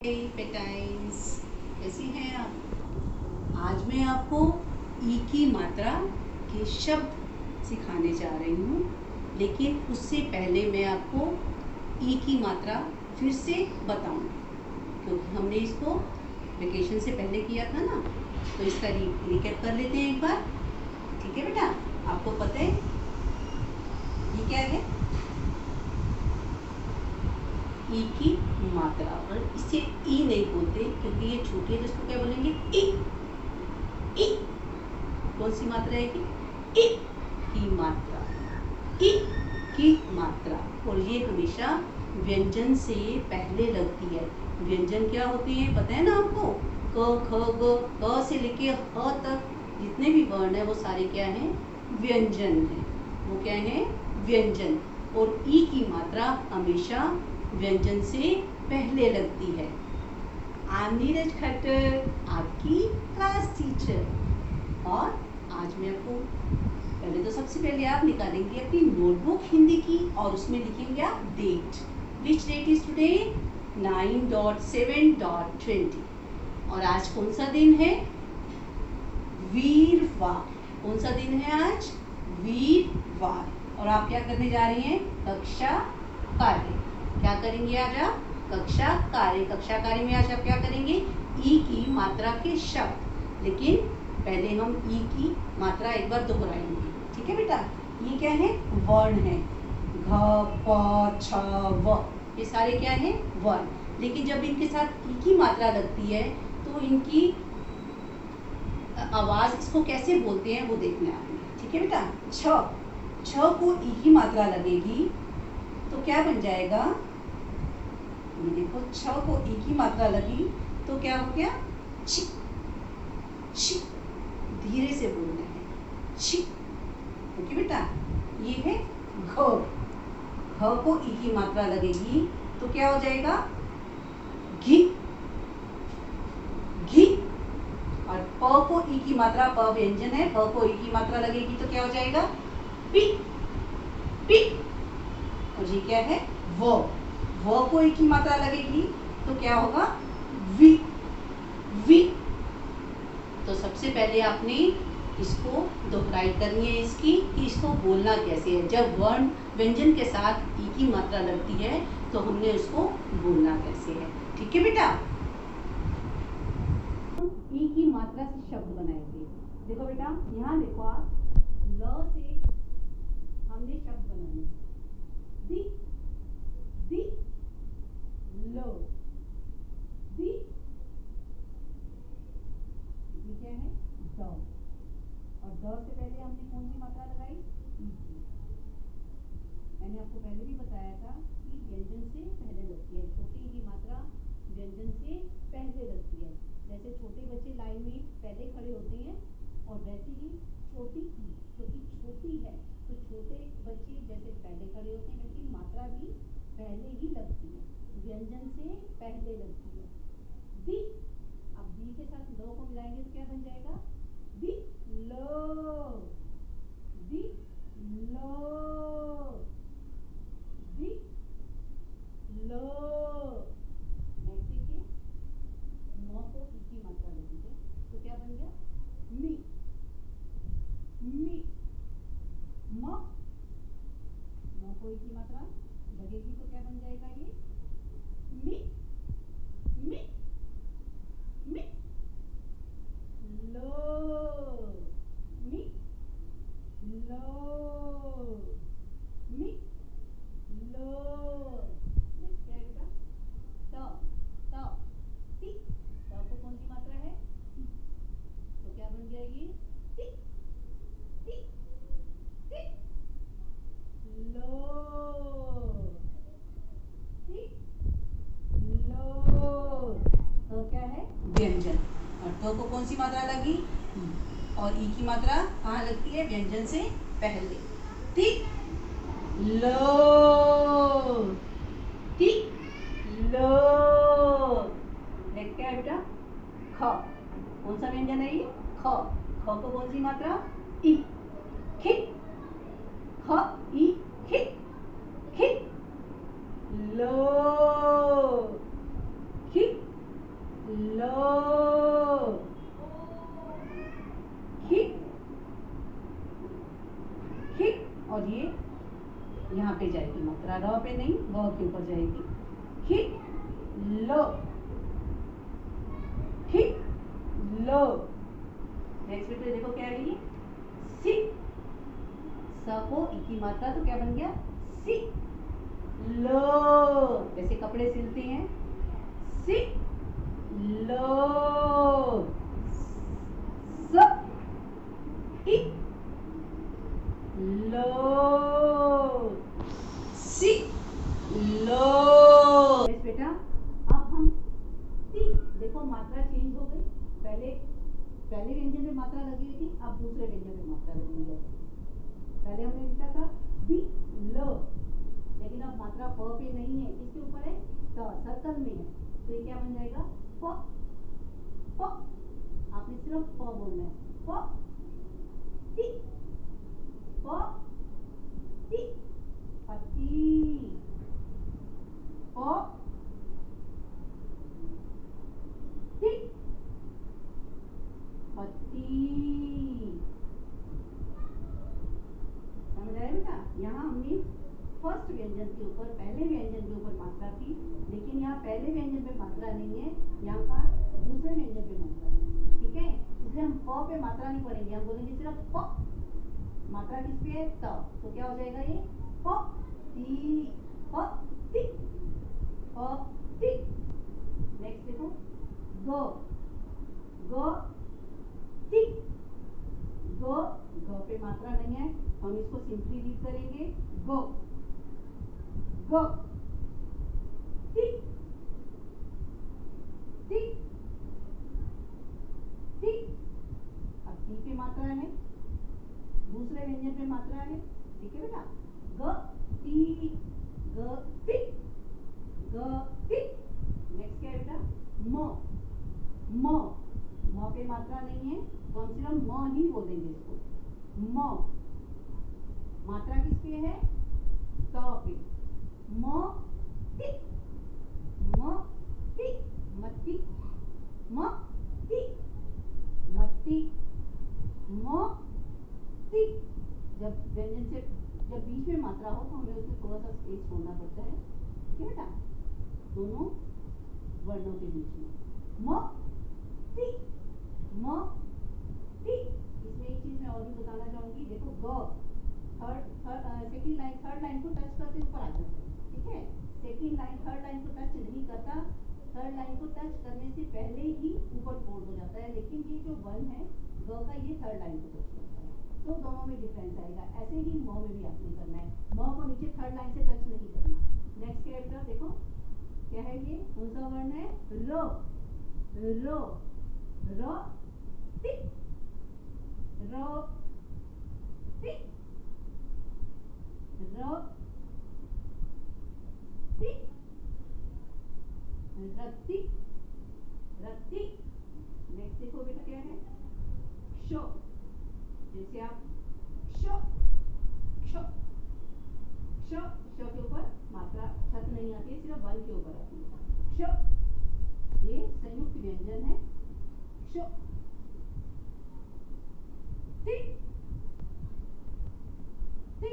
पेटाइज कैसी हैं आप। आज मैं आपको ई की मात्रा के शब्द सिखाने जा रही हूँ, लेकिन उससे पहले मैं आपको ई की मात्रा फिर से बताऊंगी, क्योंकि हमने इसको वेकेशन से पहले किया था ना, तो इसका रिकैप कर लेते हैं एक बार। ठीक है बेटा, आपको पता है ये क्या है? ई की मात्रा। और इसे ई नहीं बोलते क्योंकि ये छोटी है, तो इसको क्या बोलेंगे? ई। ई कौन सी मात्रा है कि? ई की मात्रा। ई की मात्रा। और ये हमेशा व्यंजन से पहले लगती है। व्यंजन क्या होती है पता है ना आपको? क ख ग, क से लेके ह तक जितने भी वर्ण है वो सारे क्या हैं? व्यंजन है। वो क्या है? व्यंजन। और ई की मात्रा हमेशा व्यंजन से पहले लगती है। आई एम नीरज खट्टर, आपकी क्लास टीचर। और आज मैं आपको पहले तो सबसे पहले आप निकालेंगे अपनी नोटबुक हिंदी की और उसमें लिखेंगे आप date. Which date is today? 9.7.20। और आज कौन सा दिन है? वीरवार। कौन सा दिन है आज? वीरवार। और आप क्या करने जा रही हैं? कक्षा कार्य। क्या करेंगे आज आप? कक्षा कार्य। कक्षा कार्य में आज आप क्या करेंगे? ई की मात्रा के शब्द। लेकिन पहले हम ई की मात्रा एक बार दोहराएंगे। ठीक है बेटा? ये क्या है? वर्ण है। घ प छ व, ये सारे क्या है? वर्ण। लेकिन जब इनके साथ ई की मात्रा लगती है तो इनकी आवाज, इसको कैसे बोलते हैं वो देखना है आपने। ठीक है बेटा? छ को ई की मात्रा लगेगी तो क्या बन जाएगा? ये देखो, छ को ई की मात्रा लगी तो क्या हो गया? छी। छी, धीरे से बोलना है। छी। ओके बेटा? ये है घ। घ को ई की मात्रा लगेगी तो क्या हो जाएगा? घी। घी। और प को ई की मात्रा, प व्यंजन है, प को ई की मात्रा लगेगी तो क्या हो जाएगा? पी। पी। और ये क्या है? वो। वो को ई की मात्रा लगेगी तो क्या होगा? वी। वी। तो सबसे पहले आपने इसको दोहराई करनी है इसकी, कि इसको बोलना कैसे है। जब वर्ण व्यंजन के साथ ई की मात्रा लगती है तो हमने उसको बोलना कैसे है। ठीक है बेटा? ई की मात्रा से शब्द बनाएंगे। देखो बेटा, यहाँ देखो आप, ल से हमने शब्द बनाने। दी। दी। लो। दी। ये क्या है? द। और द से पहले हमने कौन सी मात्रा लगाई? ई की। मैंने आपको पहले भी बताया था कि व्यंजन से पहले लगती है। छोटी की मात्रा व्यंजन से पहले लगती है। जैसे छोटे बच्चे लाइन में पहले खड़े होते हैं, और वैसे ही छोटी ई, क्योंकि छोटी है तो छोटे बच्चे जैसे पहले खड़े होते हैं, वैसे मात्रा भी पहले ही लगती है, व्यंजन से पहले लगती है। दी। अब दी के साथ लो को मिलाएंगे तो क्या बन जाएगा? दी लो। दी लो। दी लो। नेक्स्ट देखिए, म को ई की मात्रा लगी है तो क्या बन गया? मी। मी। म। म को ई की मात्रा लगेगी तो क्या बन जाएगा? ये मी। मी। मी। लो। मी। लो। मी। लो। नेक्स्ट क्या है बेटा? त। त। ती। त को कौन सी मात्रा है? ती। तो क्या बन गया? ये ती। ती। ती। लो। ती। लो। तो क्या है? व्यंजन। और तो को कौन सी मात्रा लगी? ई। और ई की मात्रा कहाँ लगती है? व्यंजन से पहले। ती लो। ती लो। नेक्स्ट क्या है बेटा? ख। कौन सा व्यंजन है ये? ख। ख को कौन सी मात्रा? ई। खिक। ख ई खिक। खिक। लो। खिक। लो, खी, खी, और ये यहाँ पे जाएगी मात्रा, र पे नहीं, व के ऊपर जाएगी। खी, लो, खी, लो। नेक्स्ट बेटे देखो क्या है ये, सी, स को ई की मात्रा तो क्या बन गया, सी, लो, जैसे कपड़े सिलते हैं, सी, लो, स, ई, लो, सी, लो। यस बेटा, अब हम ती, देखो मात्रा चेंज हो गई, पहले व्यंजन में मात्रा लगी हुई थी, अब दूसरे व्यंजन में मात्रा लगी हुई है। पहले हमने लिखा था दी, लो, लेकिन अब मात्रा प पे नहीं है, किसके ऊपर है, त, सर्कल में है, तो ये क्या बन जाएगा, प, प, आपने सिर्फ प बोलना है, प, ती, प, ती, पति, प, ती, पति। समझ आया बेटा, यहाँ हमने फर्स्ट व्यंजन के ऊपर, पहले व्यंजन के ऊपर मात्रा थी, लेकिन यहाँ पहले व्यंजन पे मात्रा नहीं है, यहाँ पर दूसरे व्यंजन पे मात्रा है, ठीक है, इसलिए हम प पे मात्रा नहीं पढ़ेंगे, हम बोलेंगे सिर्फ प, मात्रा किस पे है, त, तो क्या हो जाएगा ये, प, ती, प, ती, प, ती। नेक्स्ट देखो, ग, ग, ती, ग, ग पे मात्रा नहीं है, हम इसको सिंपली रीड करेंगे, ग, ग, ती, ती, ती। अब ती पे मात्रा है, दूसरे व्यंजन पे मात्रा है, ठीक है बेटा, ग, ती, ग, ती, ग, ती। नेक्स्ट क्या है बेटा, म, म, म पे मात्रा नहीं है, तो हम सिर्फ म ही बोलेंगे इसको, म, मात्रा किस पे है, त पे, म, ती, म, ती, मत्ती, म, ती, मत्ती, म, ती। जब व्यंजन से जब बीच में मात्रा हो तो हमें उसमें थोड़ा सा स्पेस छोड़ना पड़ता है, ठीक है बेटा, दोनों वर्णों के बीच में, म, ती, म, ती। इसमें एक चीज मैं और भी बताना चाहूंगी, देखो ग, थर्ड लाइन को टच करते ऊपर आ जाता है, ठीक है, सेकंड लाइन थर्ड लाइन को टच नहीं करता, थर्ड लाइन को टच करने से पहले ही ऊपर फोल्ड हो जाता है, लेकिन ये जो वन है ग का, ये थर्ड लाइन को टच करता है, तो दोनों में डिफरेंस आएगा। ऐसे ही म में भी आपने करना है, म को नीचे थर्ड लाइन से टच नहीं करना। नेक्स्ट क्या है बेटा, देखो क्या है ये, कौन सा वर्ण है, रो, रो, रो, ती, रो, ती, रो, ती, रत्ती, रत्ती। नेक्स्ट देखो बेटा क्या है, क्षो, जैसे आप क्षो, क्षो, क्ष, क्ष के ऊपर मात्रा छत नहीं आती है, सिर्फ वन के ऊपर आती है, क्ष, ये संयुक्त व्यंजन है, क्ष, ती, ती,